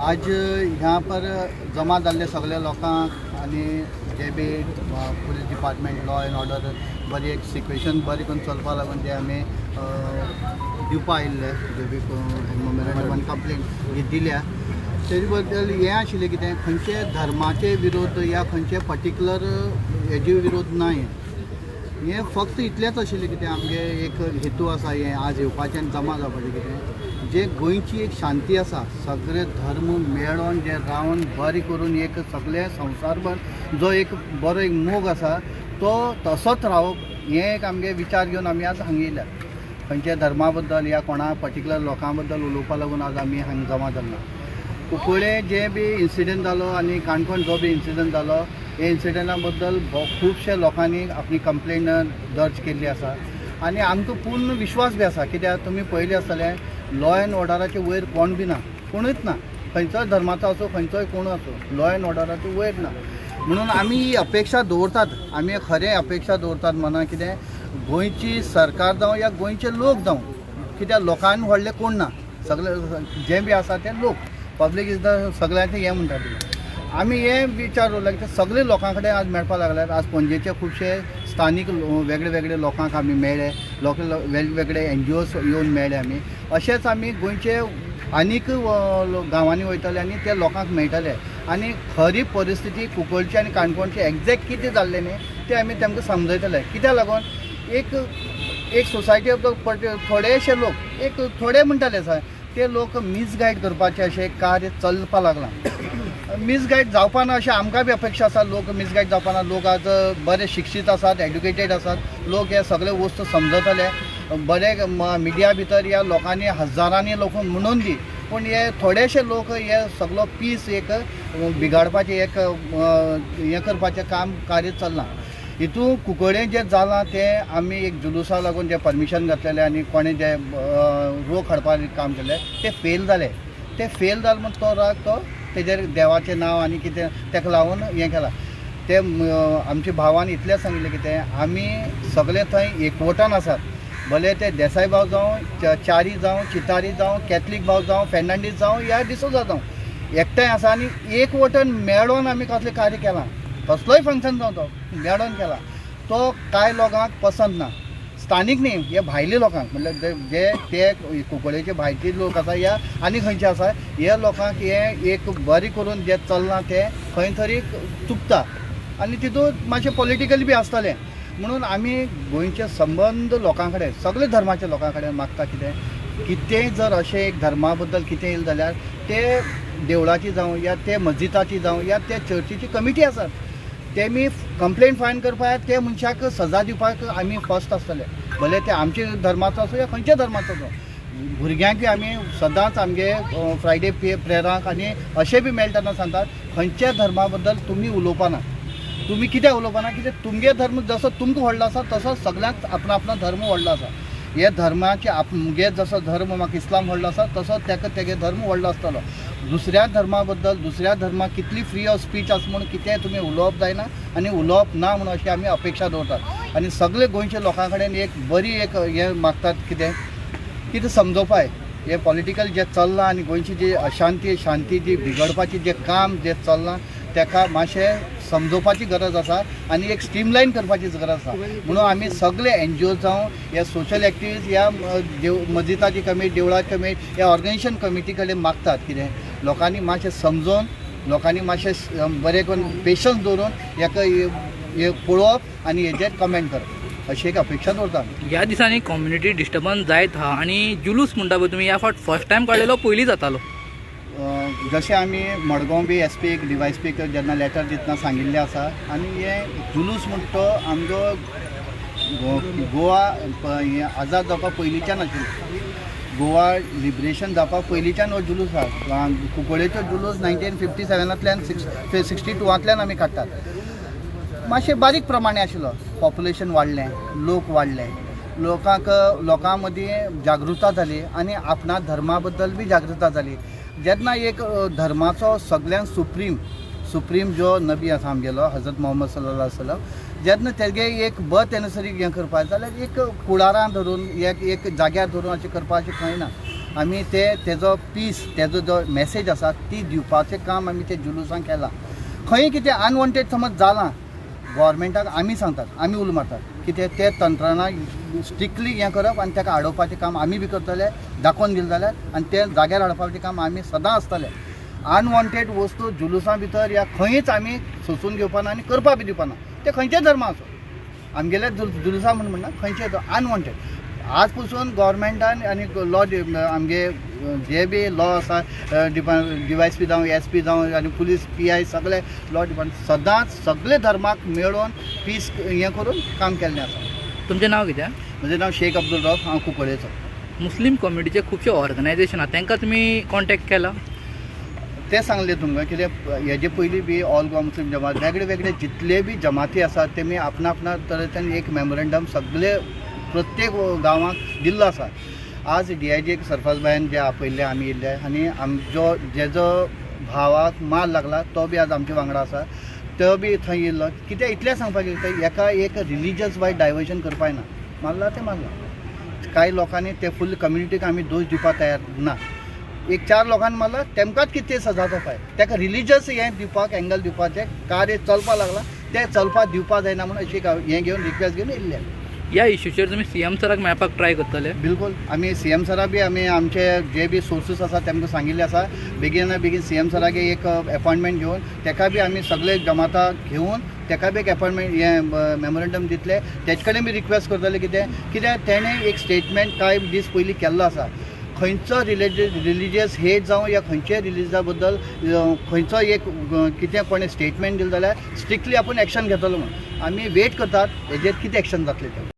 आज यहाँ पर जमा जाल्ले सगळे लोकांक आनी जे बी police department law and order बरी एक सिक्वेशन बरी करून चलपा लागून जे आमी दिवपा आयिल्ले जे बी मेमोरेंडम कंप्लेंट ही दिल्या तेजे बद्दल हें आशिल्लें कितें खंयचे धर्माचे विरोध या खंयचे पर्टिक्युलर हेजे विरोध नाय हें फक्त इतलेंच आशिल्लें कितें आमगे एक हेतू आसा हें आज येवपाचें आनी जमा जावपाचें कितें जे गोंयची एक शांती आसा सगळे धर्म मेळोन जे रावन बरें करून एक सगळे संवसारभर जो एक बरो एक मोग आसा तो तसोच रावप हें एक आमगे विचार घेवन आमी आज हांगा येयल्या खंयच्या धर्मा बद्दल या कोणा पर्टिक्युलर लोकां बद्दल उलोवपा लागून आज आमी हांगा जमा जाल्ला कुंकळे जे बी इन्सिडंट जालो आनी काणकोण जो बी इन्सिडंट जालो हे इन्सिडंटा बद्दल खुबशे लोकांनी आपली कंप्लेंट दर्ज केल्ली आसा आनी आमकां पूर्ण विश्वास बी आसा कित्याक तुमी पयलीं आसतलें लॉ एंड ऑर्डराचे वयर कोण बी ना कोणूच ना खंयचोय धर्माचो असो खंयचोय कोण असो लॉ एंड ऑर्डराचे वयर ना म्हणून आमी ही अपेक्षा दवरतात आमी खरें अपेक्षा दवरतात मना कितें गोंयची सरकार जावं या गोंयचे लोक जावं कित्याक लोकांनी व्हडले कोण ना सगळे जे बी आसा ते लोक पब्लीक इज द सगळ्यांचे हें म्हणटात आमी हे विचार दवरला की सगळे लोकां कडेन आज मेळपा लागल्यात आज पणजेचे खुबशे स्थानीक वेगळे वेगळे लोकांक आमी मेळ्ळे लोकल वेगवेगळे NGOs येवन मेळ्ळे आमी अशेंच आमी गोंयचे आनीक गांवांनी वयतले आनी ते लोकांक मेळटले आनी खरी परिस्थिती कुंकळची आनी काणकोणची एग्जॅक्ट कितें जाल्लें न्ही तें आमी तेमकां समजयतले कित्याक लागून एक सोसायटी थोडेशे लोक एक थोडे म्हणटाले सर ते लोक मिसगायड करपाचें अशें कार्य चलपा लागलां मिसगायड जावपा ना अशें आमकां बी अपेक्षा आसा लोक मिसगायड जावपा ना लोक आज बरे शिक्षीत आसात एड्युकेटेड आसात लोक हे सगळे वस्तू समजतले बरे मिडिया भितर ह्या लोकांनी हजारांनी लोक म्हणून दी पूण हे थोडेशे लोक हे सगळो पीस एक बिगाडपाचें एक हें करपाचें काम कार्य चल्लां हितून कुंकळें जें जालां तें आमी एक जुलुसा लागून जें परमिशन घातलेलें आनी कोणें जें रोख हाडपाचें काम केलें तें फेल जालें म्हणून तो राग तो तेजेर देवाचें नांव आनी कितें ताका लागून हें केलां ते आमच्या भावान इतलें सांगिल्लें कितें आमी सगळे थंय एकवटान आसात भले ते देसाई भाव जावं च्यारी जावं चितारी जावं कॅथलीक भाव जावं फेर्नांडीस जावं या डिसोजा जावं एकठांय आसा आनी एकवटान मेळोन आमी कसलें कार्य केलां कसलोय फंक्शन जावं तो मेळोन केला तो कांय लोकांक पसंद ना स्थानीक न्ही हे भायले लोकांक म्हणल्यार जे ते कुंकळेचे भायचे लोक आसा या आनी खंयचे आसा हे लोकांक हे एक बरें करून जे चलना ते खंय तरी चुकता आनी तितून मातशें पॉलिटिकली बी आसतलें म्हणून आमी गोंयचे संबंद लोकां कडेन सगळे धर्माच्या लोकां कडेन मागता कितेंय जर अशें एक धर्मा बद्दल कितें येयलें जाल्यार ते देवळाची जावं या ते मस्जिदाची जावं या ते चर्चीची कमिटी आसात तेमी कंप्लेंट फायन करपाक ते मनशाक सजा दिवपाक आमी फर्स्ट आसतले भले ते आमचे धर्माचो आसूं या खंयच्या धर्माचो भुरग्यांक आमी सदांच आमगे फ्रायडे प्रेयरांक आनी अशें बी मेळटना सांगतात खंयच्या धर्मा बद्दल तुमी उलोवपा ना तुमी कित्याक उलोवपा ना कित्याक तुमगे धर्म जसो तुमकां व्हडलो आसा तसो सगळ्यांक आपलो धर्म व्हडलो आसा हे धर्माचे मुगे जसो धर्म म्हाका इस्लाम व्हडलो आसा तसो तेगे धर्म व्हडलो आसतलो दुसऱ्या धर्मा बद्दल दुसऱ्या धर्माक कितली फ्री ऑफ स्पीच आसा म्हणून कितेंय तुमी उलोवप जायना आनी उलोवप ना म्हणून अशें आमी अपेक्षा दवरतात आनी सगळे गोंयचे लोकां कडेन एक बरी एक हें मागतात कितें समजोवपाय हे पॉलिटिकल जे चल्लां आनी गोंयची जी अशांती शांती जी बिगडपाची जे काम जे चल्लां ताका मातशें समजोवपाची गरज आसा आनी एक स्ट्रीमलायन करपाची गरज आसा म्हणून आमी सगळे NGOs जावं या सोशल एक्टिविस्ट या मस्जिदाची कमिटी देवळाची कमिटी या ऑर्गनायझेशन कमिटी कडेन मागतात कितें लोकांनी मातशें समजोवन लोकांनी मातशें बरें करून पेशन्स दवरून हाका हे पळोवप आनी हेजेर कमेंट करप अशी एक अपेक्षा दवरता ह्या दिसांनी कम्युनिटी डिस्टर्बन्स जायत आहा आनी जुलूस म्हणटा पळय तुमी ह्या फावट फर्स्ट टायम काडलेलो पयलीं जातालो जशें आमी मडगांव बी SPक DYSPक जेन्ना लेटर दितना सांगिल्लें आसा आनी हे जुलूस म्हणटा तो आमचो गोवा आजाद जावपा पयलींच्यान आशिल्लो गोवा लिबरेशन जावपा पयलींच्यान हो जुलूस आसा कुंकळेचो जुलूस 1957तल्यान 62तल्यान आमी काडटात मातशें बारीक प्रमाणे आशिल्लो पॉप्युलेशन वाडलें लोक वाडले लोकां मदीं जागृता जाली आनी आपणा धर्मा बद्दल बी जागृता जाली जेन्ना एक धर्माचो सगळ्यांत सुप्रीम जो नबी आसा आमगेलो हजरत मोहम्मद सल्लल्लाहु अलैहि वसल्लम जेन्ना तेगे एक बर्थ एनिवर्सरी हें करपाक जाल्यार एक कुळारां धरून एक जाग्यार धरून अशें करपाचें खंय ना आमी तेजो पीस तेजो जो मॅसेज आसा ती दिवपाचें काम आमी ते जुलुसांक केलां. खंय कितें अनवॉन्टेड समज जालां गव्हर्मेंटाक आमी सांगतात, आमी उलो मारतात कितें ते तंत्रज्ञान स्ट्रिक्टली हें करप आनी ताका आडोवपाचें काम आमी बी करतले, दाखोवन दिलें जाल्यार, आनी ते जाग्यार हाडपाचें काम आमी सदां आसतले. अनवॉन्टेड वस्तू जुलुसां भितर या खंयच आमी सोंसून घेवपाना आनी करपा बी दिवपाना. ते खंयचेय धर्म आसूं, आमगेले जुलुसां म्हण म्हणना खंयचेय अनवॉन्टेड. आज पसून गव्हर्मेंटान आनी लॉ आमगे जे बी लॉ आसा DYSP जावं SP जावं आनी पुलीस PI सगळे लॉ डिपार्टमेंट सदांच सगळे धर्माक मेळोवन पीस हें करून काम केल्लें आसा. तुमचें नांव कितें? म्हजें नांव शेख अब्दुल रौफ, हांव कुंकळ्ळेचो. मुस्लीम कम्युनिटीचे खुबशे ऑर्गनायजेशन आहा, तांकां तुमी कॉन्टॅक्ट केला? ते सांगले तुमकां कितें हेजे पयलीं बी ऑल गोवा मुस्लीम जमात वेगळे वेगळे जितले बी जमाती आसात तेमी आपणा आपणा तरेच्यान एक मेमोरेंडम सगळे प्रत्येक गांवांक दिल्लो आसा. आज DIG सरफराजबाईन जे आपयल्ले आमी येयल्ले आनी आमचो जेजो भावाक मार लागला तो बी आज आमच्या वांगडा आसा. तो बी थंय येयल्लो. कितें इतलें सांगपाक हेका एक रिलिजियस वायज डायवर्जन करपा ना. मारला ते मारला. कांय लोकांनी ते फूल कम्युनिटीक आमी दोश दिवपाक तयार ना. एक 4 लोकांनी मारला तेमकांच कितें सजा जावपाक ताका रिलिजियस हें दिवपाक एंगल दिवपाचें कार्य चलपाक लागला ते चलपाक दिवपाक जायना म्हणून अशी हें घेवन रिक्वेस्ट घेवन येयल्ले. ह्या इश्यूचेर तुमी CM सराक मेळपाक ट्राय करतले? बिलकुल आमी CM सरा बी आमी आमचे जे बी सोर्सीस आसा तेमकां सांगिल्ले आसा बेगिना बेगीन CM सराक एक अपॉयंटमेंट घेवन ताका बी आमी सगळे जमाता घेवन ताका बी एक अपॉयंटमेंट हें मेमोरेंडम दितले. तेजे कडेन बी रिक्वेस्ट करतले कित्याक तेणें एक स्टेटमेंट कांय दीस पयलीं केल्लो आसा. खंयचो रिलिजियस हेट जावं या खंयच्याय रिलिजिया बद्दल खंयचो एक कितें कोणें स्टेटमेंट दिलें जाल्यार स्ट्रिक्टली आपूण एक्शन घेतलो म्हणून आमी वेट करतात हेजेर कितें एक्शन जातलें तें.